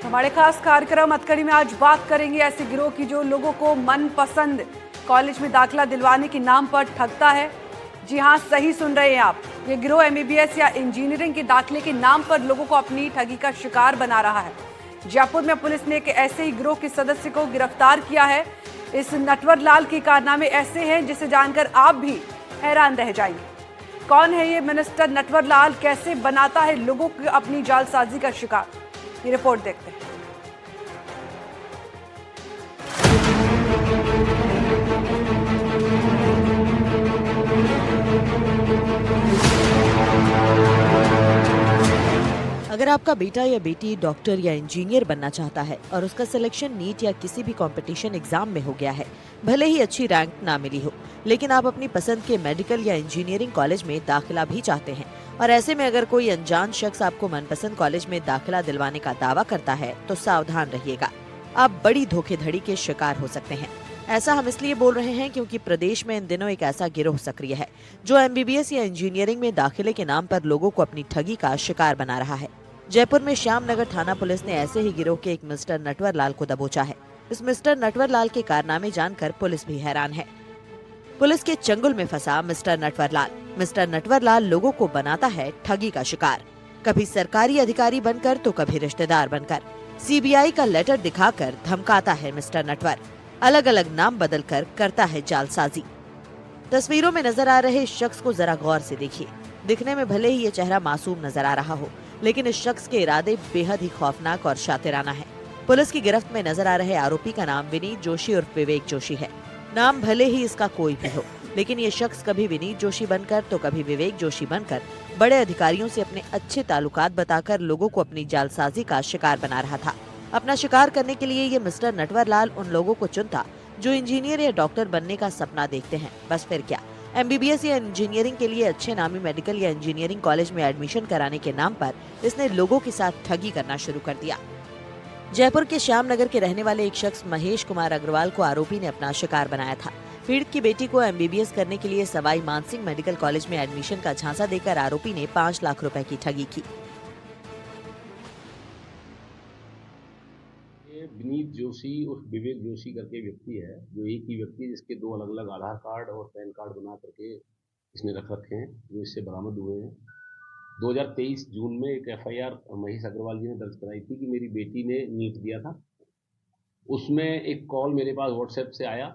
हमारे खास कार्यक्रम हथकड़ी में आज बात करेंगे ऐसे गिरोह की जो लोगों को मनपसंद कॉलेज में दाखिला दिलवाने के नाम पर ठगता है। जी हां, सही सुन रहे हैं आप। ये गिरोह एमबीबीएस या इंजीनियरिंग के दाखिले के नाम पर लोगों को अपनी ठगी का शिकार बना रहा है। जयपुर में पुलिस ने एक ऐसे ही गिरोह के सदस्य को गिरफ्तार किया है। इस नटवर लाल के कारनामे ऐसे हैं जिसे जानकर आप भी हैरान रह जाएंगे। कौन है ये मिनिस्टर नटवर लाल, कैसे बनाता है लोगों को अपनी जालसाजी का शिकार? ये रिपोर्ट देखते हैं। अगर आपका बेटा या बेटी डॉक्टर या इंजीनियर बनना चाहता है और उसका सिलेक्शन नीट या किसी भी कंपटीशन एग्जाम में हो गया है, भले ही अच्छी रैंक ना मिली हो, लेकिन आप अपनी पसंद के मेडिकल या इंजीनियरिंग कॉलेज में दाखिला भी चाहते हैं, और ऐसे में अगर कोई अनजान शख्स आपको मनपसंद कॉलेज में दाखिला दिलवाने का दावा करता है तो सावधान रहिएगा, आप बड़ी धोखेधड़ी के शिकार हो सकते हैं। ऐसा हम इसलिए बोल रहे हैं क्योंकि प्रदेश में इन दिनों एक ऐसा गिरोह सक्रिय है जो एमबीबीएस या इंजीनियरिंग में दाखिले के नाम पर लोगों को अपनी ठगी का शिकार बना रहा है। जयपुर में श्यामनगर थाना पुलिस ने ऐसे ही गिरोह के एक मिस्टर नटवर लाल को दबोचा है। इस मिस्टर नटवर लाल के कारनामे जानकर पुलिस भी हैरान है। पुलिस के चंगुल में फंसा मिस्टर नटवर लाल। मिस्टर नटवर लाल लोगों को बनाता है ठगी का शिकार, कभी सरकारी अधिकारी बनकर तो कभी रिश्तेदार बनकर। सीबीआई का लेटर दिखाकर धमकाता है मिस्टर नटवर, अलग अलग नाम बदलकर करता है जालसाजी। तस्वीरों में नजर आ रहे इस शख्स को जरा गौर से देखिए। दिखने में भले ही ये चेहरा मासूम नजर आ रहा हो, लेकिन इस शख्स के इरादे बेहद ही खौफनाक और शातिराना है। पुलिस की गिरफ्त में नजर आ रहे आरोपी का नाम विनीत जोशी उर्फ विवेक जोशी है। नाम भले ही इसका कोई भी हो, लेकिन ये शख्स कभी विनीत जोशी बनकर तो कभी विवेक जोशी बनकर बड़े अधिकारियों से अपने अच्छे ताल्लुकात बताकर लोगों को अपनी जालसाजी का शिकार बना रहा था। अपना शिकार करने के लिए ये मिस्टर नटवर लाल उन लोगों को चुनता जो इंजीनियर या डॉक्टर बनने का सपना देखते हैं। बस फिर क्या, एमबीबीएस या इंजीनियरिंग के लिए अच्छे नामी मेडिकल या इंजीनियरिंग कॉलेज में एडमिशन कराने के नाम पर इसने लोगों के साथ ठगी करना शुरू कर दिया। जयपुर के श्यामनगर के रहने वाले एक शख्स महेश कुमार अग्रवाल को आरोपी ने अपना शिकार बनाया था। पीड़ित की बेटी को एमबीबीएस करने के लिए सवाई मानसिंह मेडिकल कॉलेज में एडमिशन का झांसा देकर आरोपी ने 5 लाख रुपए की ठगी की। विनीत जोशी और विवेक जोशी करके व्यक्ति है, जो एक ही व्यक्ति जिसके 2 अलग अलग आधार कार्ड और पैन कार्ड बना करके इसने रख रखे हैं, जो इससे बरामद हुए हैं। 2023 जून में एक एफआईआर महेश अग्रवाल जी ने दर्ज कराई थी कि मेरी बेटी ने नीट दिया था। उसमें एक कॉल मेरे पास व्हाट्सएप से आया,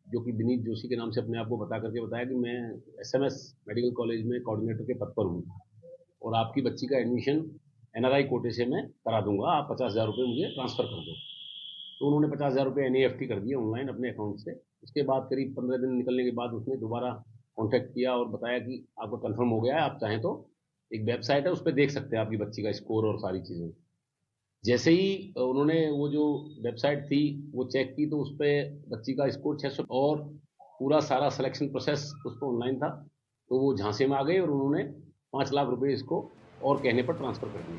जो कि विनीत जोशी के नाम से अपने आप को बता करके बताया कि मैं एसएमएस मेडिकल कॉलेज में कोऑर्डिनेटर के पद पर हूँ और आपकी बच्ची का एडमिशन एनआरआई कोटे से मैं करा दूंगा, आप 50,000 रुपये मुझे ट्रांसफ़र कर दो। तो उन्होंने 50,000 रुपये एनईएफटी कर दिए ऑनलाइन अपने अकाउंट से। उसके बाद करीब 15 दिन निकलने के बाद उसने दोबारा कॉन्टैक्ट किया और बताया कि आपका कंफर्म हो गया है, आप चाहें तो एक वेबसाइट है, उस पर देख सकते हैं आपकी बच्ची का स्कोर और सारी चीज़ें। जैसे ही उन्होंने वो जो वेबसाइट थी वो चेक की तो उस पर बच्ची का स्कोर 600 और पूरा सारा सिलेक्शन प्रोसेस उस पर ऑनलाइन था। तो वो झांसे में आ गए और उन्होंने 5 लाख रुपये इसको और कहने पर ट्रांसफ़र कर दिए।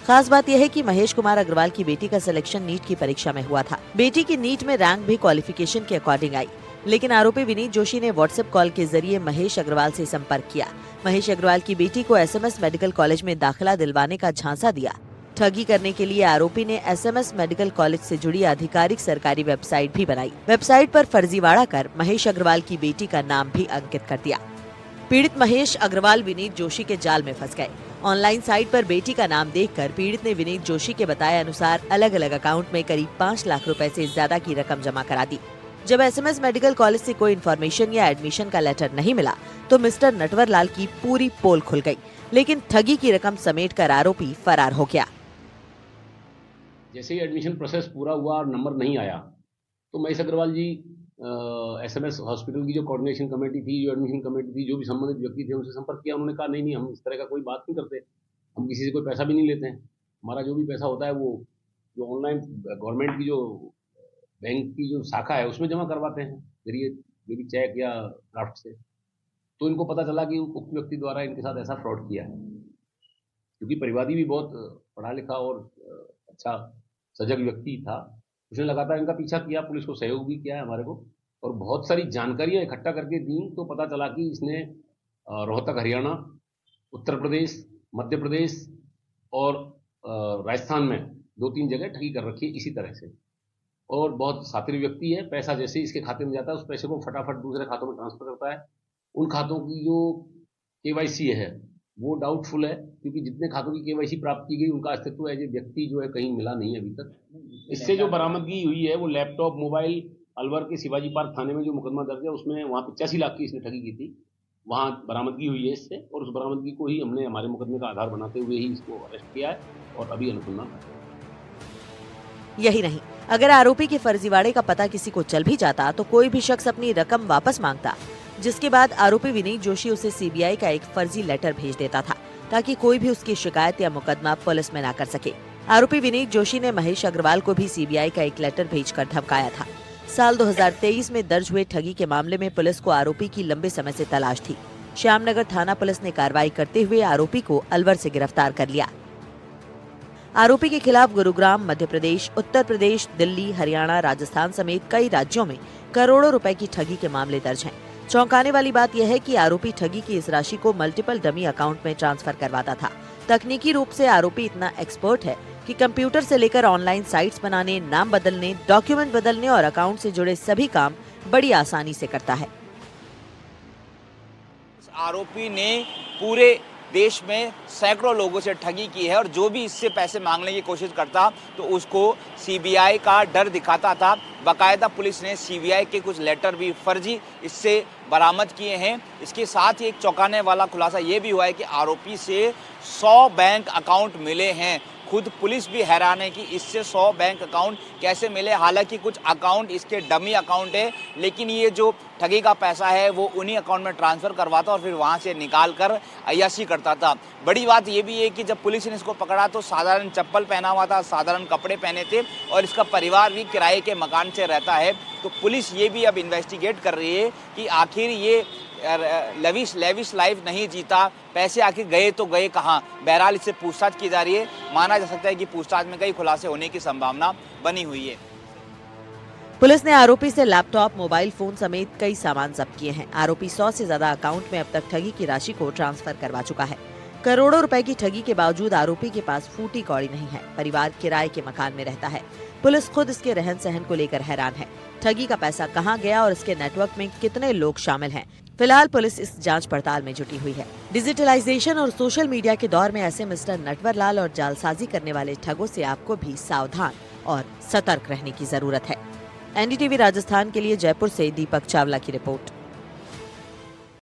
खास बात यह है कि महेश कुमार अग्रवाल की बेटी का सिलेक्शन नीट की परीक्षा में हुआ था। बेटी की नीट में रैंक भी क्वालिफिकेशन के अकॉर्डिंग आई, लेकिन आरोपी विनीत जोशी ने व्हाट्सएप कॉल के जरिए महेश अग्रवाल से संपर्क किया। महेश अग्रवाल की बेटी को एसएमएस मेडिकल कॉलेज में दाखिला दिलवाने का झांसा दिया। ठगी करने के लिए आरोपी ने एसएमएस मेडिकल कॉलेज से जुड़ी आधिकारिक सरकारी वेबसाइट भी बनाई। वेबसाइट पर फर्जीवाड़ा कर महेश अग्रवाल की बेटी का नाम भी अंकित कर दिया। पीड़ित महेश अग्रवाल विनीत जोशी के जाल में फंस गए। ऑनलाइन साइट पर बेटी का नाम देखकर पीड़ित ने विनीत जोशी के बताए अनुसार अलग अलग अकाउंट में करीब 5 लाख रुपए से ज्यादा की रकम जमा करा दी। जब एसएमएस मेडिकल कॉलेज से कोई इन्फॉर्मेशन या एडमिशन का लेटर नहीं मिला तो मिस्टर नटवर लाल की पूरी पोल खुल गई, लेकिन ठगी की रकम समेटकर आरोपी फरार हो गया। जैसे ही एडमिशन प्रोसेस पूरा हुआ और नंबर नहीं आया तो महेश अग्रवाल जी एसएमएस हॉस्पिटल की जो कोऑर्डिनेशन कमेटी थी, जो एडमिशन कमेटी थी, जो भी संबंधित व्यक्ति थे उनसे संपर्क किया। उन्होंने कहा नहीं हम इस तरह का कोई बात नहीं करते, हम किसी से कोई पैसा भी नहीं लेते हैं, हमारा जो भी पैसा होता है वो जो ऑनलाइन गवर्नमेंट की जो बैंक की जो शाखा है उसमें जमा करवाते हैं जरिए जो भी चेक या ड्राफ्ट से। तो इनको पता चला कि उक्त व्यक्ति द्वारा इनके साथ ऐसा फ्रॉड किया है, क्योंकि परिवादी भी बहुत पढ़ा लिखा और अच्छा सजग व्यक्ति था। उसने लगातार इनका पीछा किया, पुलिस को सहयोग भी किया है हमारे को, और बहुत सारी जानकारियां इकट्ठा करके दी। तो पता चला कि इसने रोहतक हरियाणा, उत्तर प्रदेश, मध्य प्रदेश और राजस्थान में 2-3 जगह ठगी कर रखी है इसी तरह से। और बहुत शातिर व्यक्ति है, पैसा जैसे ही इसके खाते में जाता है उस पैसे को फटाफट दूसरे खातों में ट्रांसफर करता है। उन खातों की जो केवाईसी है वो डाउटफुल है, क्योंकि जितने खातों की केवाईसी प्राप्त की गई उनका अस्तित्व एज ए व्यक्ति जो है कहीं मिला नहीं है अभी तक। इससे जो बरामदगी हुई है वो लैपटॉप, मोबाइल, अलवर के शिवाजी पार्क थाने में जो मुकदमा दर्ज है उसमें वहाँ 85 लाख की इसने ठगी की थी, वहाँ बरामदगी हुई है इससे, और उस बरामदगी को ही हमने हमारे मुकदमे का आधार बनाते हुए ही इसको अरेस्ट किया है और अभी अनुसंधान। यही नहीं, अगर आरोपी के फर्जीवाड़े का पता किसी को चल भी जाता तो कोई भी शख्स अपनी रकम वापस मांगता, जिसके बाद आरोपी विनीत जोशी उसे सीबीआई का एक फर्जी लेटर भेज देता था ताकि कोई भी उसकी शिकायत या मुकदमा पुलिस में ना कर सके। आरोपी विनीत जोशी ने महेश अग्रवाल को भी सीबीआई का एक लेटर भेजकर धमकाया था। साल 2023 में दर्ज हुए ठगी के मामले में पुलिस को आरोपी की लंबे समय से तलाश थी। श्यामनगर थाना पुलिस ने कार्रवाई करते हुए आरोपी को अलवर से गिरफ्तार कर लिया। आरोपी के खिलाफ गुरुग्राम, मध्य प्रदेश, उत्तर प्रदेश, दिल्ली, हरियाणा, राजस्थान समेत कई राज्यों में करोड़ों रुपए की ठगी के मामले दर्ज हैं। चौंकाने वाली बात यह है कि आरोपी ठगी की इस राशि को मल्टीपल डमी अकाउंट में ट्रांसफर करवाता था। तकनीकी रूप से आरोपी इतना एक्सपर्ट है कि कंप्यूटर से लेकर ऑनलाइन साइट्स बनाने, नाम बदलने, डॉक्यूमेंट बदलने और अकाउंट से जुड़े सभी काम बड़ी आसानी से करता है। आरोपी ने पूरे देश में सैकड़ों लोगों से ठगी की है और जो भी इससे पैसे मांगने की कोशिश करता तो उसको सीबीआई का डर दिखाता था। बाकायदा पुलिस ने सीबीआई के कुछ लेटर भी फर्जी इससे बरामद किए हैं। इसके साथ ही एक चौंकाने वाला खुलासा ये भी हुआ है कि आरोपी से 100 बैंक अकाउंट मिले हैं। खुद पुलिस भी हैरान है कि इससे 100 बैंक अकाउंट कैसे मिले। हालांकि कुछ अकाउंट इसके डमी अकाउंट है, लेकिन ये जो ठगी का पैसा है वो उन्हीं अकाउंट में ट्रांसफ़र करवाता और फिर वहाँ से निकाल कर अय्याशी करता था। बड़ी बात ये भी है कि जब पुलिस ने इसको पकड़ा तो साधारण चप्पल पहना हुआ था, साधारण कपड़े पहने थे और इसका परिवार भी किराए के मकान से रहता है। तो पुलिस ये भी अब इन्वेस्टिगेट कर रही है कि आखिर ये लेविश लाइफ नहीं जीता, पैसे आखिर गए तो गए कहाँ। बहरहाल इससे पूछताछ की जा रही है। माना जा सकता है कि पूछताछ में कई खुलासे होने की संभावना बनी हुई है। पुलिस ने आरोपी से लैपटॉप, मोबाइल फोन समेत कई सामान जब्त किए हैं। आरोपी 100 से ज्यादा अकाउंट में अब तक ठगी की राशि को ट्रांसफर करवा चुका है। करोड़ों रुपए की ठगी के बावजूद आरोपी के पास फूटी कौड़ी नहीं है। परिवार किराए के मकान में रहता है। पुलिस खुद इसके रहन सहन को लेकर हैरान है। ठगी का पैसा कहां गया और इसके नेटवर्क में कितने लोग शामिल हैं, फिलहाल पुलिस इस जांच पड़ताल में जुटी हुई है। डिजिटलाइजेशन और सोशल मीडिया के दौर में ऐसे मिस्टर नटवरलाल और जालसाजी करने वाले ठगों से आपको भी सावधान और सतर्क रहने की जरूरत है। एनडीटीवी राजस्थान के लिए जयपुर से दीपक चावला की रिपोर्ट।